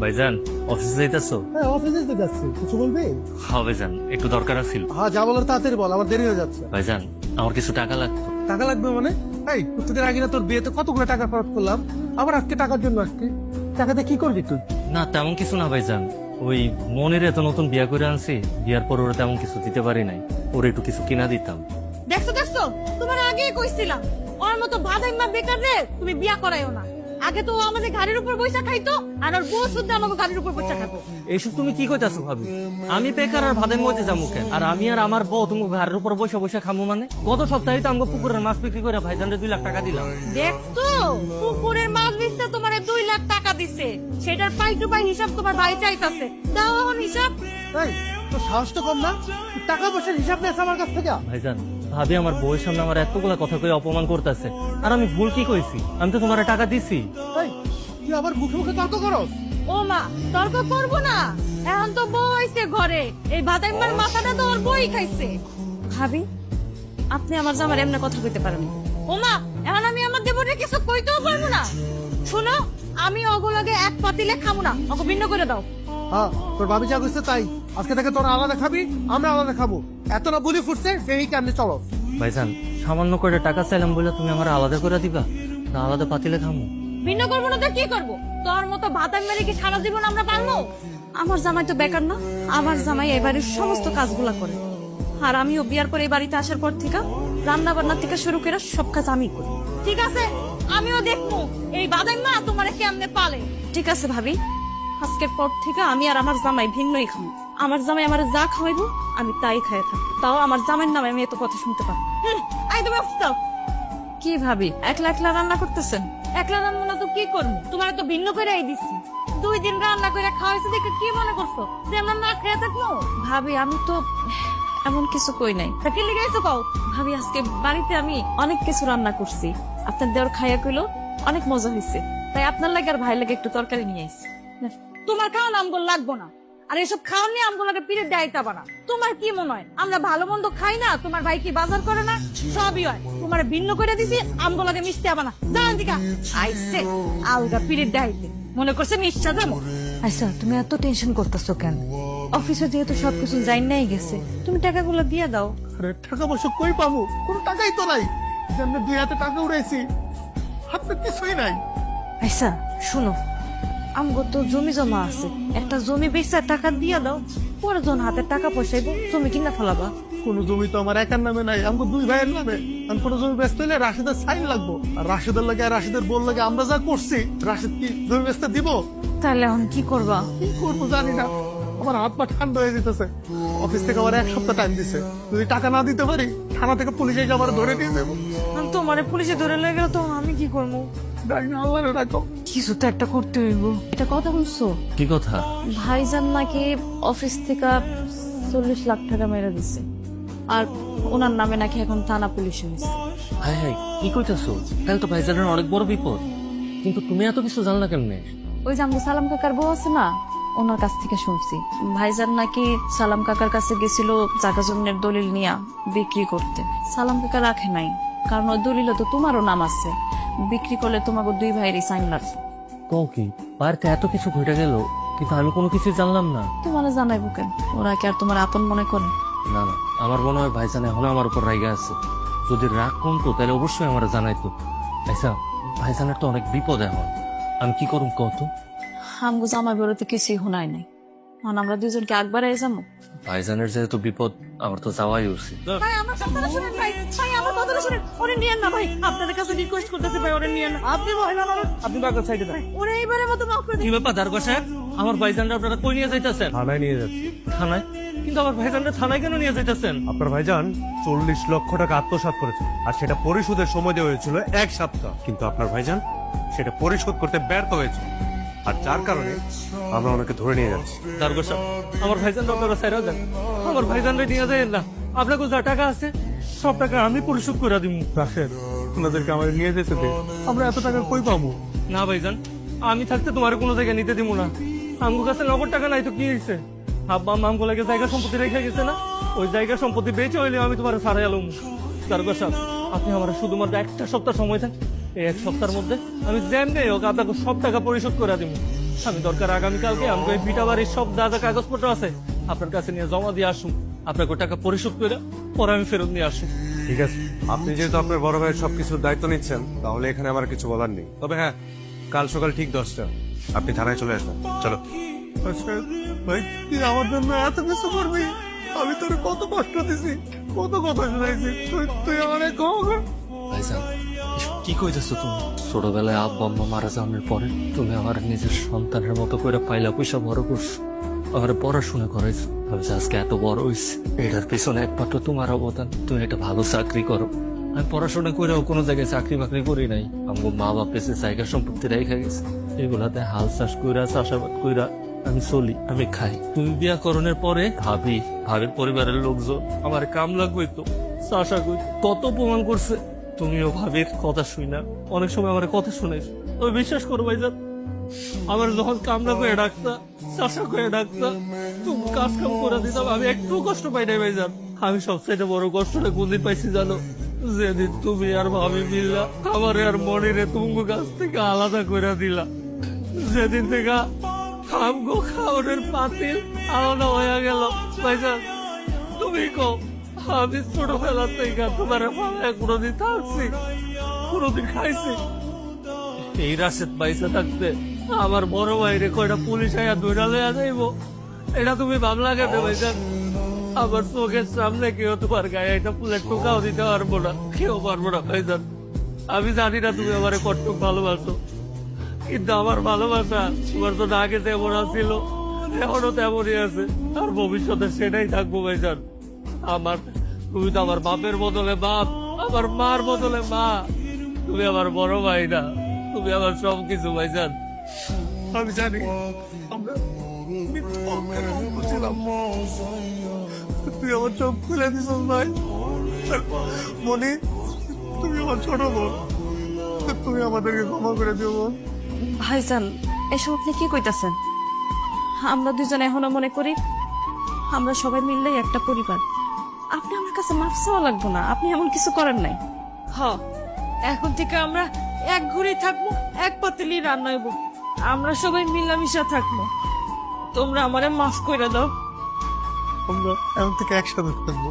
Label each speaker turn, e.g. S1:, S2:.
S1: ভাইজান অফিসে যাইতেছো?
S2: হ্যাঁ অফিসে তো যাচ্ছি, কিছু বলবি?
S1: হ্যাঁ ভাইজান, একটু দরকার ছিল।
S2: হ্যাঁ যা বলার তাড়াতাড়ি বল, আমার দেরি হয়ে যাচ্ছে।
S1: ভাইজান আমার কিছু টাকা লাগতো।
S2: টাকা লাগবে মানে? এই প্রত্যেকদিন আগে না তোর বিয়েতে কতগুলো টাকা খরচ করলাম, আবার আজকে টাকার জন্য আসছি? টাকাতে কি করবি তুই?
S1: না তেমন কিছু না ভাইজান, ওই মনের এত নতুন বিয়া করে আনছি, বিয়ার পর ওরা তেমন কিছু দিতে পারি নাই, ওর একটু কিছু কিনা দিতাম।
S3: দেখছো তোমার আগেই কইছিলাম ওর মতো ভাদাইমা বেকার রে তুমি বিয়া করাইও না। আগে তো ও আমাদের গাড়ির উপর বইসা খাইতো, আর ওর বউ শুদ্ধ আমাকে গাড়ির উপর বইসা খাবো।
S1: এইসব তুমি কি কইতাছো ভাবি? আমি বেকার আর ভাদের মধ্যে যাবো কেন? আর আমি আর আমার বউ তুমি ঘরের উপর বসে বসে খামো মানে? গত সপ্তাহে তো আমাকে পুকুরের মাছ বিক্রি করে ভাইজানরে 2 লাখ টাকা দিলাম।
S3: দেখছো পুকুরের মাছ বেচতে তোমার 2 লাখ টাকা দিছে, সেটার পাই টু পাই হিসাব তোমার ভাই চাইতাছে। দাও এখন হিসাব।
S2: এই তোর সাহস তো কম না, তুই টাকা পয়সার হিসাব নেস আমার কাছ থেকে?
S1: ভাইজান ভাবি আমার বউয়ের সামনে আমার এতগুলা কথা কই অপমান করতেছে, আর আমি ভুল কি কইছি? আমি তো তোমার টাকা দিছি।
S2: এই তুই আবার মুখে মুখে তর্ক করস?
S3: ও মা তর্ক করবো না, এখন তো বউ আইছে ঘরে, এই ভাদাইমার মাথাটা তো ওর বই খাইছে। ভাবি আপনি আমার জামার এমনি কথা কইতে পারেন না। ও মা এখন আমি আমার দেবরে কিছু কইতেও পারবো না। শুনো আমি ওগুলোকে এক পাতিলে খাবো না, ওকে ভিন্ন করে দাও।
S2: হ্যাঁ তোর ভাবি যা করছে তাই, আজকে থেকে তোরা আলাদা খাবি, আমরা আলাদা খাবো। এত না বলি ফুটছে সেই কারণে চলো।
S1: ভাইজান সামান্য করে টাকা চাইলাম বলে তুমি আমার আলাদা করে দিবা? না আলাদা পাতিলে খামো?
S3: ভিন্ন করবো না তো কি করবো? তোর মতো ভাতার মেরে কি সারা জীবন আমরা পারবো? আমার জামাই তো বেকার না, আমার জামাই এই বাড়ির সমস্ত কাজগুলা করে, আর আমিও বিয়ার পরে এই বাড়িতে আসার পর থেকে রান্না বান্না থেকে শুরু করে সব কাজ আমি করি। ঠিক আছে আমিও দেখবো এই বাদাইমা তোমার কেমনে পালে। ঠিক আছে ভাবি, আজকের পর থেকে আমি আর আমার জামাই ভিন্নই খাবো। আমার জামাই আমার যা খাওয়াইবো আমি তাই খাইয়ে থাকবো, তাও আমার জামাইয়ের নামে আমি এত কথা শুনতে পারবো। কি ভাবি একলা একলা রান্না করতেছেন? একলা রান্না না তো কি করবো, তোমার তো ভিন্ন করে দিচ্ছি। 2 দিন রান্না করে খাওয়াইছে দেখে কি মনে করছো যে আমরা না খেয়ে থাকবো? ভাবি আমি তো এমন কিছু কই নাই। তা কি লিগাইছো কও? ভাবি আজকে বাড়িতে আমি অনেক কিছু রান্না করছি, আপনার দেওয়ার খাইয়া কইলো অনেক মজা হয়েছে, তাই আপনার লাগে আর ভাই লাগে একটু তরকারি নিয়ে আইছি। তোমার খাওয়ান আমগুলো লাগবো না, আর এসব খাওয়ান নিয়ে আমগুলোকে পিড়ে দেয়টা বানা। তোমার কি মনে হয় আমরা ভালো মন্দ খাই না? তোমার ভাই কি বাজার করে না? সবই হয়। তোমার ভিন্ন করে দিছি, আমগুলোকে মিশতে আবার না। জান দিকা আইসে আলগা পিড়ে দেয়তে মনে করছে মিশা যাবো। আচ্ছা তুমি এত টেনশন করতেছো কেন? অফিসে যেহেতু সবকিছু যাই নাই গেছে, তুমি টাকাগুলো দিয়ে দাও।
S2: আরে টাকা পয়সা কই পাবো? কোনো টাকাই তো নাই, আমরা 2 হাতে টাকা উড়াইছি, হাতে কিছুই নাই।
S3: আচ্ছা শুনো, আমগো তো জমি জমা আছে, একটা জমি বেচা টাকা দিয়া দাও, পরে যখন হাতে টাকা পয়সাইবো জমি কিনা ফেলাবা।
S2: কোন জমি তো আমার একার নামে নাই, আমাকে 2 ভাইয়ের নামে। আমি কোনো জমি বেচতে হলে রাশেদের সাইন লাগবো, আর রাশেদের লাগে আর রাশেদের বোন লাগে আমরা যা করছি, রাশেদ কি জমি বেচতে দিব?
S3: তাহলে এখন কি করবা?
S2: কি করবো জানি না, আমার হাত পা ঠান্ডা হয়ে যেতেছে। অফিস থেকে আমার 1 সপ্তাহ টাইম দিছে, যদি টাকা না দিতে পারি থানা থেকে পুলিশ এসে আমার ধরে নিয়ে যাবো।
S3: আমি তোমারে পুলিশে ধরে লেগে গেল তো আমি কি করবো?
S2: জানি না, আল্লাহ রাখো।
S3: কিছু তো একটা করতে হইব। এটা কথা বলছো?
S1: কি কথা?
S3: ভাইজান নাকি অফিস থেকে 40 লাখ টাকা মেরে দিছে, আর ওনার নামে নাকি এখন থানা পুলিশ হয়েছে।
S1: হাই হাই কি কইতাছো? তাহলে তো ভাইজানের অনেক বড় বিপদ। কিন্তু তুমি এত কিছু জানলা কেমনে?
S3: ওই যে আমাদের সালাম কাকার বউ আছে না, ওনার কাছ থেকে শুনছি ভাইজান নাকি সালাম কাকার কাছে গেছিল জায়গা জমিনের দলিল নিয়ে বিক্রি করতে। সালাম কাকা রাখে নাই, কারণ ওই দলিলে তো তোমারও নাম আছে, বিক্রি করলে তোমাকে 2 ভাইয়েরই সাইন লাগবে।
S1: কও কি? বাড়িতে এত কিছু ঘটে গেল কিন্তু আমি কোনো কিছু জানলাম না।
S3: তোমার জানাইবো কেন? ওরা কি আর তোমার আপন মনে করে?
S1: না না, আমার মনে হয় ভাইজান এখনো আমার উপর রাইগা আছে। যদি রাগ কমতো তাহলে অবশ্যই আমার জানাইতো। আচ্ছা ভাইজানের তো অনেক বিপদ এখন, আমি কি করুম কত?
S3: আমগো জামাই বেরোতে কিছুই শোনাই নাই, মানে আমরা 2জনকে একবার যাবো।
S1: ভাইজানের যেহেতু বিপদ আমার তো যাওয়াই উচিত।
S3: ভাই আমার কথাটা শুনেন, ভাই ভাই আমার কথাটা শুনেন, ওরে নিয়েন না ভাই, আপনাদের কাছে রিকোয়েস্ট করতেছে ভাই, ওরে নিয়েন না। আপনি মহিলা মানুষ,
S2: আপনি বাগের সাইডে যান।
S3: ওরে এইবারে মতো মাফ করে দিন।
S1: কি ব্যাপার দারগা সাহেব, আমার ভাইজানরা আপনারা কই নিয়ে যাইতেছেন?
S2: থানায় নিয়ে যাচ্ছি।
S1: থানায়? কিন্তু আমার ভাইজানরা থানায় কেন নিয়ে যাইতেছেন?
S4: আপনার ভাইজান 40 লক্ষ টাকা আত্মসাৎ করেছে, আর সেটা পরিশোধের সময় দেওয়া হয়েছিল 1 সপ্তাহ, কিন্তু আপনার ভাইজান সেটা পরিশোধ করতে ব্যর্থ হয়েছে, আর যার কারণে আমরা ওনাকে ধরে নিয়ে যাচ্ছি।
S1: দারগা সাহেব আমার ভাইজানরা আপনারা সাইরা দেন, আমার ভাইজানরা নিয়ে যাইয়েন না। আপনাকে যা টাকা আছে সব টাকা আমি পরিশোধ করে দিব।
S2: রাশেদ ওনাদেরকে আমাদের নিয়ে যেতে দে, আমরা এত টাকা কই পাবো?
S1: না ভাইজান, আমি থাকতে তোমার কোনো জায়গায় নিতে দিব না। আমগো কাছে নগদ টাকা নাই তো কি হয়েছে? আব্বা আম্মা আমগো লাগে জায়গা সম্পত্তি রেখে গেছে না, ওই জায়গা সম্পত্তি বেঁচে হইলে আমি তোমার সারাই আলম। দারগা সাহেব আপনি আমার শুধুমাত্র 1 সপ্তাহ সময় থাক, এই 1 সপ্তাহের মধ্যে আমি যেমনি হোক আপনাকে সব টাকা পরিশোধ করে দিব। আমি দরকার আগামীকালকে আমাকে ওই ভিটা বাড়ির সব যা যা কাগজপত্র আছে আপনার কাছে নিয়ে জমা দিয়ে আসুন, আপনাকে টাকা পরিশোধ করে পরে আমি ফেরত নিয়ে আসুন।
S4: ঠিক আছে, আপনি যেহেতু আপনার বড় ভাইয়ের সবকিছুর দায়িত্ব নিচ্ছেন, তাহলে এখানে আমার কিছু বলার নেই। তবে হ্যাঁ, কাল সকাল ঠিক 10টা আপনি থানায় চলে আসবেন। চলো।
S2: আচ্ছা, ভাই তুই আমার জন্য এত কিছু করবি? আমি তোর কত কষ্ট দিছি, কত কথা শুনাইছি, তুই আমার ক্ষমা কর।
S1: ভাইজান, কি কইতেছো তুমি? ছোটবেলায় আব্বা আম্মা মারা যাওয়ার পরে তুমি আমার নিজের সন্তানের মতো করে পাইলা পয়সা বড় করছো, আমার পড়াশোনা করাইছো। আমি যে আজকে এত বড় হইছি এটার পিছনে একমাত্র তোমার অবদান। তুমি একটা ভালো চাকরি করো। আমি পড়াশোনা করেও কোনো জায়গায় চাকরি বাকরি করি নাই। আমার মা বাপ এসে জায়গা সম্পত্তি রেখে গেছে, এগুলাতে হাল চাষ কইরা চাষাবাদ কইরা আমি চলি, আমি খাই। তুমি বিয়া করণের পরে ভাবির পরিবারের লোকজন আমার কাম লাগবে তো চাষা কই কত প্রমাণ করছে। তুমিও ভাবির কথা শুই না, অনেক সময় আমার কথা শুনেছ। তবে বিশ্বাস করো ভাইজান, আমার যখন কামলা করে ডাকতা, চাষা করে ডাকতা, তুমি কাজ কাম করে দিতাম, আমি একটু কষ্ট পাই নাই ভাইজান। আমি সবচেয়ে বড় কষ্টটা কোনদিন পাইছি জানো? যেদিন তুমি আর ভাবি মিললা আমার আর মনিরে তুমি কাছ থেকে আলাদা করে দিলা। যেদিন থেকে খামগো খাওয়ানোর পাতিল আলাদা হয়ে গেল ভাইজান। তুমি কো আমি ছোটবেলা থেকে তোমার কোনোদিন থাকছি, কোনোদিন খাইছি? এই রাশেদ পয়সা থাকতে আমার বড় ভাইরে কয়টা পুলিশ আয়া ধইরা লইয়া যাইব, এটা তুমি ভাবলা কেন ভাইজান? আমার চোখের সামনে কেউ তোমার গায়ে একটা ফুলের টোকাও দিতে পারবো না, কেউ পারবো না ভাইজান। আমি জানি না তুমি আমার কট্টক ভালোবাসো, কিন্তু আমার ভালোবাসা তোমার জন্য আগে যেমন ছিল এখনো তেমনই আছে, আর ভবিষ্যতে সেটাই থাকবো ভাইজান। তুমি তো আমার বাপের বদলে বাপ, আমার মার বদলে মা। তুমি আমার বড় ভাই না, তুমি আমার সবকিছু ভাইজান।
S2: আমি জানি আমরা বুঝছিলাম, তুই আমার চোখ খুলে দিস ভাই। মনি, তুমি আমার ছোট বোন, তুমি আমাদেরকে ক্ষমা করে দিও বোন।
S3: ভাইজান, এসব আপনি কি কইতাছেন? আমরা দুজন এখনো মনে করি আমরা সবাই মিললেই একটা পরিবার। আপনি আমার কাছে মাফ চাওয়া লাগবো না, আপনি এমন কিছু করেন নাই। এখন থেকে আমরা এক ঘুরেই থাকবো, এক পাতিলি রান্না হইব, আমরা সবাই মিলামিশা থাকবো। তোমরা আমারে মাফ করে দাও।
S2: আমরা এখন থেকে একসাথে থাকবো।